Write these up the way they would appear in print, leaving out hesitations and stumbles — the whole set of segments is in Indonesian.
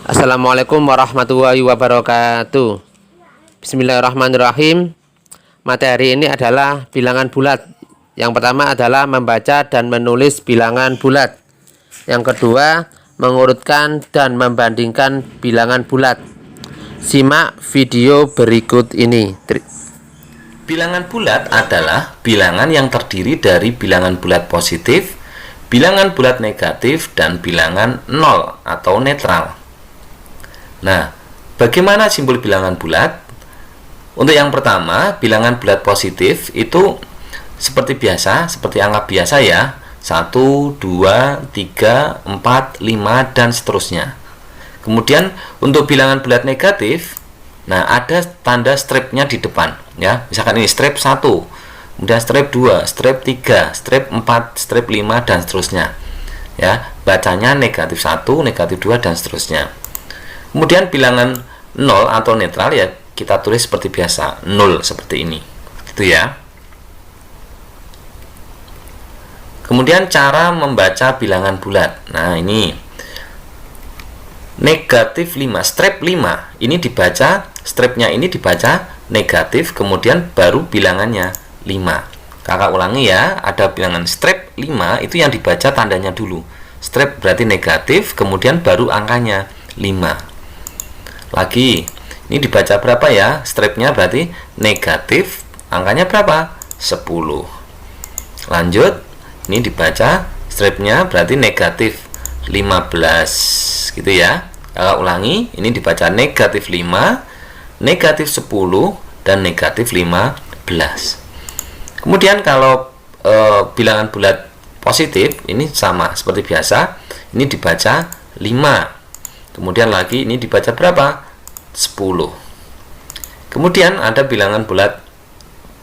Assalamualaikum warahmatullahi wabarakatuh. Bismillahirrahmanirrahim. Materi ini adalah bilangan bulat. Yang pertama adalah membaca dan menulis bilangan bulat. Yang kedua, mengurutkan dan membandingkan bilangan bulat. Simak video berikut ini. Bilangan bulat adalah bilangan yang terdiri dari bilangan bulat positif, bilangan bulat negatif, dan bilangan nol atau netral. Nah, bagaimana simbol bilangan bulat? Untuk yang pertama, bilangan bulat positif itu seperti biasa, seperti angka biasa ya, 1, 2, 3, 4, 5, dan seterusnya. Kemudian untuk bilangan bulat negatif, nah ada tanda stripnya di depan ya. Misalkan ini strip 1, kemudian strip 2, strip 3, strip 4, strip 5, dan seterusnya. Ya, bacanya negatif 1, negatif 2, dan seterusnya. Kemudian bilangan 0 atau netral ya kita tulis seperti biasa, 0 seperti ini. Gitu ya. Kemudian cara membaca bilangan bulat. Nah, ini negatif 5, strip 5. Ini dibaca, stripnya ini dibaca negatif, kemudian baru bilangannya 5. Kakak ulangi ya, ada bilangan strip 5 itu yang dibaca tandanya dulu. Strip berarti negatif, kemudian baru angkanya 5. Lagi, ini dibaca berapa ya? Stripnya berarti negatif, angkanya berapa? 10. Lanjut, ini dibaca stripnya berarti negatif 15, gitu ya. Kalau ulangi, ini dibaca negatif 5, negatif 10, dan negatif 15. Kemudian kalau bilangan bulat positif, ini sama seperti biasa, ini dibaca 5. Kemudian lagi ini dibaca berapa? 10. Kemudian ada bilangan bulat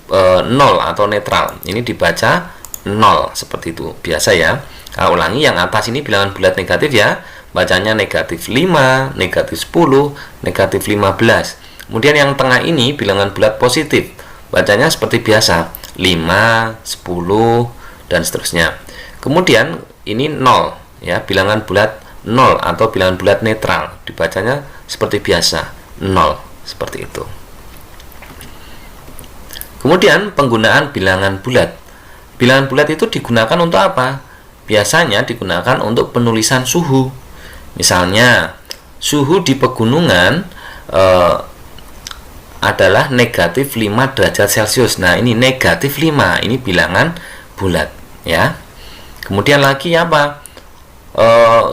0 atau netral. Ini dibaca 0 seperti itu. Biasa ya. Kalau ulangi yang atas ini bilangan bulat negatif ya. Bacanya negatif 5, negatif 10, negatif 15. Kemudian yang tengah ini bilangan bulat positif. Bacanya seperti biasa. 5, 10, dan seterusnya. Kemudian ini 0 ya, bilangan bulat 0 atau bilangan bulat netral, dibacanya seperti biasa, 0, seperti itu. Kemudian penggunaan bilangan bulat. Bilangan bulat itu digunakan untuk apa? Biasanya digunakan untuk penulisan suhu. Misalnya, suhu di pegunungan adalah negatif 5 derajat Celcius. Nah, ini negatif 5, ini bilangan bulat ya. Kemudian lagi apa?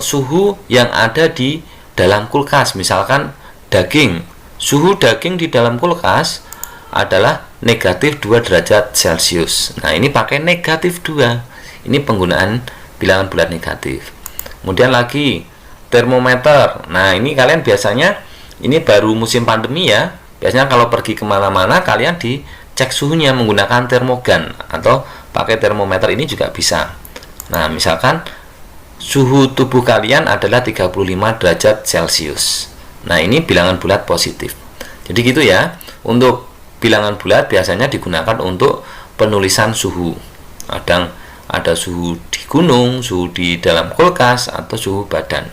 Suhu yang ada di dalam kulkas, misalkan daging, suhu daging di dalam kulkas adalah negatif 2 derajat Celcius. Nah, ini pakai negatif 2, ini penggunaan bilangan bulat negatif. Kemudian lagi termometer. Nah, ini kalian biasanya, ini baru musim pandemi ya, biasanya kalau pergi kemana-mana kalian dicek suhunya menggunakan termogan atau pakai termometer, ini juga bisa. Nah, misalkan suhu tubuh kalian adalah 35 derajat Celcius. Nah, ini bilangan bulat positif. Jadi gitu ya. Untuk bilangan bulat biasanya digunakan untuk penulisan suhu. Kadang ada suhu di gunung, suhu di dalam kulkas, atau suhu badan.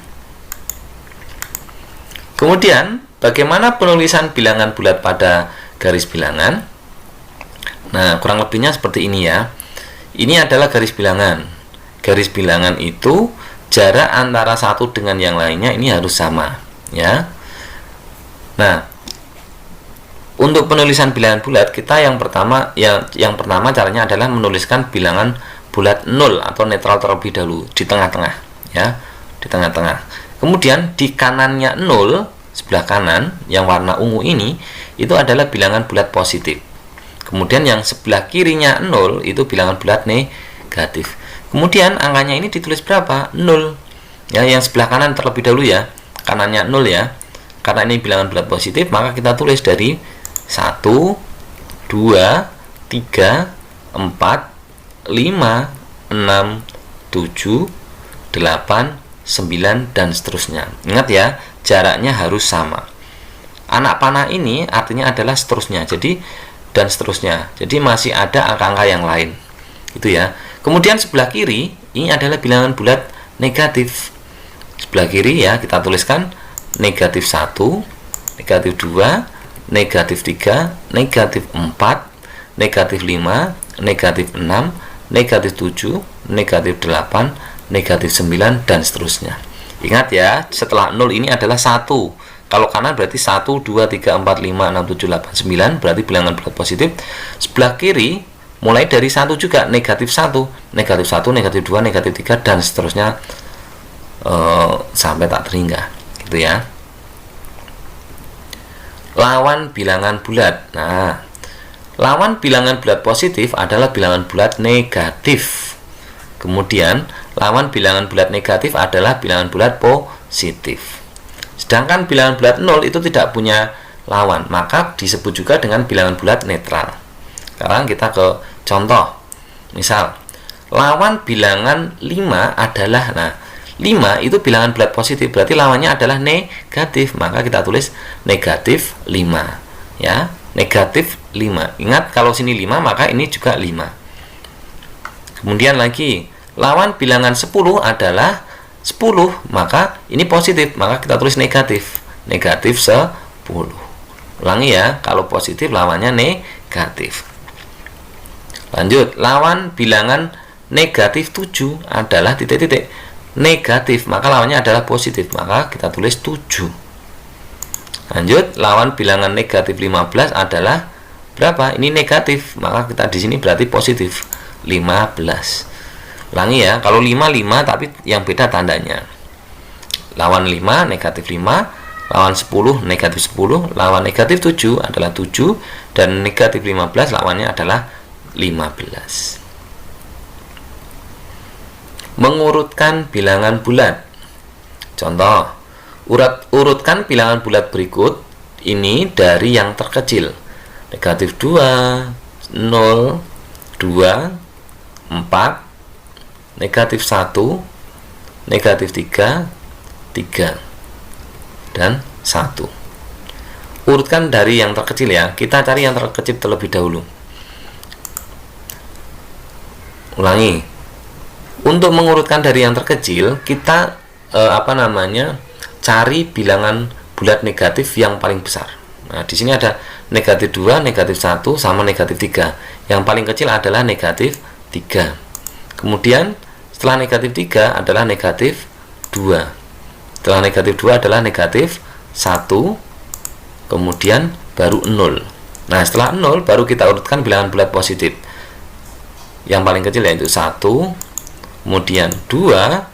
Kemudian, bagaimana penulisan bilangan bulat pada garis bilangan? Nah, kurang lebihnya seperti ini ya. Ini adalah garis bilangan. Garis bilangan itu jarak antara satu dengan yang lainnya ini harus sama ya. Nah, untuk penulisan bilangan bulat kita yang pertama caranya adalah menuliskan bilangan bulat 0 atau netral terlebih dahulu di tengah-tengah ya, di tengah-tengah. Kemudian di kanannya 0, sebelah kanan yang warna ungu ini itu adalah bilangan bulat positif. Kemudian yang sebelah kirinya 0 itu bilangan bulat negatif. Kemudian angkanya ini ditulis berapa? 0. Ya, yang sebelah kanan terlebih dahulu ya. Kanannya 0 ya. Karena ini bilangan bulat positif, maka kita tulis dari 1, 2, 3, 4, 5, 6, 7, 8, 9, dan seterusnya. Ingat ya, jaraknya harus sama. Anak panah ini artinya adalah seterusnya. Jadi dan seterusnya. Jadi masih ada angka-angka yang lain. Itu ya. Kemudian sebelah kiri ini adalah bilangan bulat negatif. Sebelah kiri ya kita tuliskan negatif 1, negatif 2, negatif 3, negatif 4, negatif 5, negatif 6, negatif 7, negatif 8, negatif 9, dan seterusnya. Ingat ya, setelah 0 ini adalah 1. Kalau kanan berarti 1, 2, 3, 4, 5, 6, 7, 8, 9, berarti bilangan bulat positif. Sebelah kiri mulai dari 1 juga, negatif 1, negatif 1, negatif 2, negatif 3, dan seterusnya sampai tak terhingga, gitu ya. Lawan bilangan bulat. Nah, lawan bilangan bulat positif adalah bilangan bulat negatif. Kemudian lawan bilangan bulat negatif adalah bilangan bulat positif. Sedangkan bilangan bulat 0 itu tidak punya lawan, maka disebut juga dengan bilangan bulat netral. Sekarang kita ke contoh. Misal, lawan bilangan 5 adalah, nah, 5 itu bilangan bulat positif, berarti lawannya adalah negatif, maka kita tulis negatif 5 ya, negatif 5. Ingat, kalau sini 5 maka ini juga 5. Kemudian lagi, lawan bilangan 10 adalah 10, maka ini positif, maka kita tulis negatif, negatif 10. Ulangi ya, kalau positif lawannya negatif. Lanjut, lawan bilangan negatif 7 adalah titik-titik negatif, maka lawannya adalah positif, maka kita tulis 7. Lanjut, lawan bilangan negatif 15 adalah berapa? Ini negatif, maka kita di sini berarti positif, 15. Ulangi ya, kalau 5 tapi yang beda tandanya. Lawan 5 negatif 5, lawan 10 negatif 10, lawan negatif 7 adalah 7, dan negatif 15 lawannya adalah 15. Mengurutkan bilangan bulat. Contoh, urutkan bilangan bulat berikut ini dari yang terkecil. Negatif 2, 0, 2, 4, negatif 1, negatif 3, 3, dan 1. Urutkan dari yang terkecil ya. Kita cari yang terkecil terlebih dahulu. Ulangi. Untuk mengurutkan dari yang terkecil, kita cari bilangan bulat negatif yang paling besar. Nah, di sini ada negatif 2, negatif 1, sama negatif 3. Yang paling kecil adalah negatif 3. Kemudian, setelah negatif 3 adalah negatif 2. Setelah negatif 2 adalah negatif 1. Kemudian baru 0. Nah, setelah 0 baru kita urutkan bilangan bulat positif. Yang paling kecil yaitu 1, kemudian 2,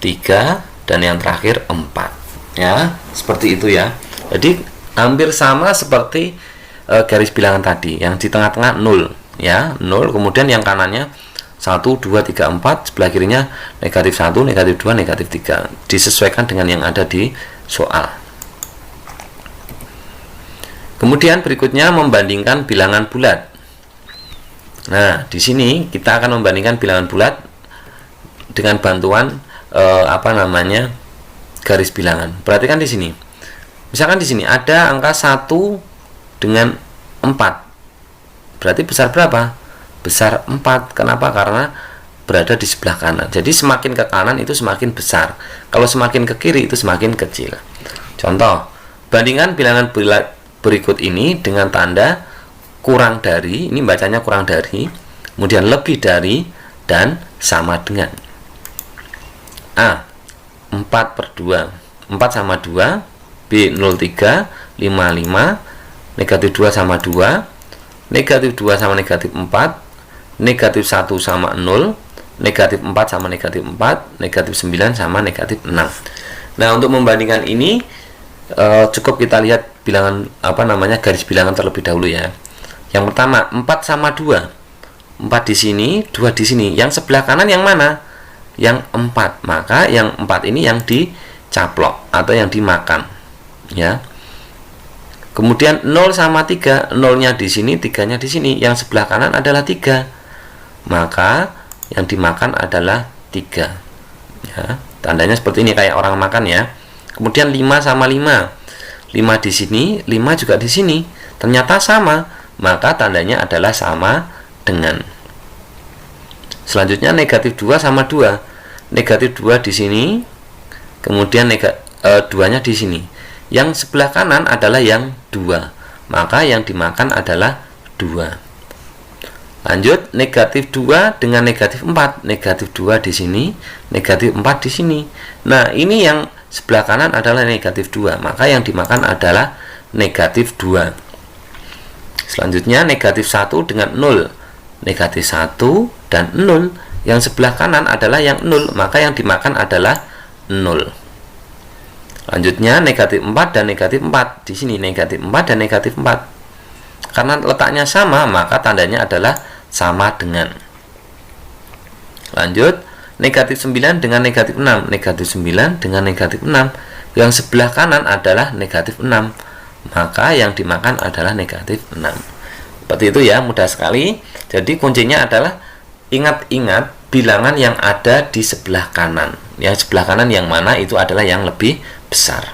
3, dan yang terakhir 4 ya, seperti itu ya. Jadi hampir sama seperti garis bilangan tadi, yang di tengah-tengah 0 ya, 0, kemudian yang kanannya 1, 2, 3, 4, sebelah kirinya negatif 1, negatif 2, negatif 3, disesuaikan dengan yang ada di soal. Kemudian berikutnya membandingkan bilangan bulat. Nah, di sini kita akan membandingkan bilangan bulat dengan bantuan garis bilangan. Perhatikan di sini. Misalkan di sini ada angka 1 dengan 4. Berarti besar berapa? Besar 4. Kenapa? Karena berada di sebelah kanan. Jadi semakin ke kanan itu semakin besar. Kalau semakin ke kiri itu semakin kecil. Contoh, bandingkan bilangan bulat berikut ini dengan tanda kurang dari, ini bacanya kurang dari, kemudian lebih dari, dan sama dengan. A, 4/2, 4 sama 2, B, 0,3, 5,5, negatif 2 sama 2, negatif 2 sama negatif 4, negatif 1 sama 0, negatif 4 sama negatif 4, negatif 9 sama negatif 6. Nah, untuk membandingkan ini cukup kita lihat bilangan garis bilangan terlebih dahulu ya. Yang pertama, 4 sama 2. 4 di sini, 2 di sini. Yang sebelah kanan yang mana? Yang 4. Maka yang 4 ini yang dicaplok atau yang dimakan. Ya. Kemudian 0 sama 3. 0-nya di sini, 3-nya di sini. Yang sebelah kanan adalah 3. Maka yang dimakan adalah 3. Ya. Tandanya seperti ini, kayak orang makan ya. Kemudian 5 sama 5. 5 di sini, 5 juga di sini. Ternyata sama. Maka tandanya adalah sama dengan. Selanjutnya negatif 2 sama 2. Negatif 2 di sini, kemudian 2-nya di sini. Yang sebelah kanan adalah yang 2, maka yang dimakan adalah 2. Lanjut, negatif 2 dengan negatif 4. Negatif 2 di sini, negatif 4 di sini. Nah, ini yang sebelah kanan adalah negatif 2, maka yang dimakan adalah negatif 2. Selanjutnya, negatif 1 dengan 0. Negatif 1 dan 0. Yang sebelah kanan adalah yang 0, maka yang dimakan adalah 0. Selanjutnya, negatif 4 dan negatif 4. Di sini negatif 4 dan negatif 4. Karena letaknya sama, maka tandanya adalah sama dengan. Lanjut, negatif 9 dengan negatif 6. Negatif 9 dengan negatif 6. Yang sebelah kanan adalah negatif 6, maka yang dimakan adalah negatif 6. Seperti itu ya, mudah sekali. Jadi kuncinya adalah ingat-ingat bilangan yang ada di sebelah kanan. Ya, sebelah kanan yang mana itu adalah yang lebih besar.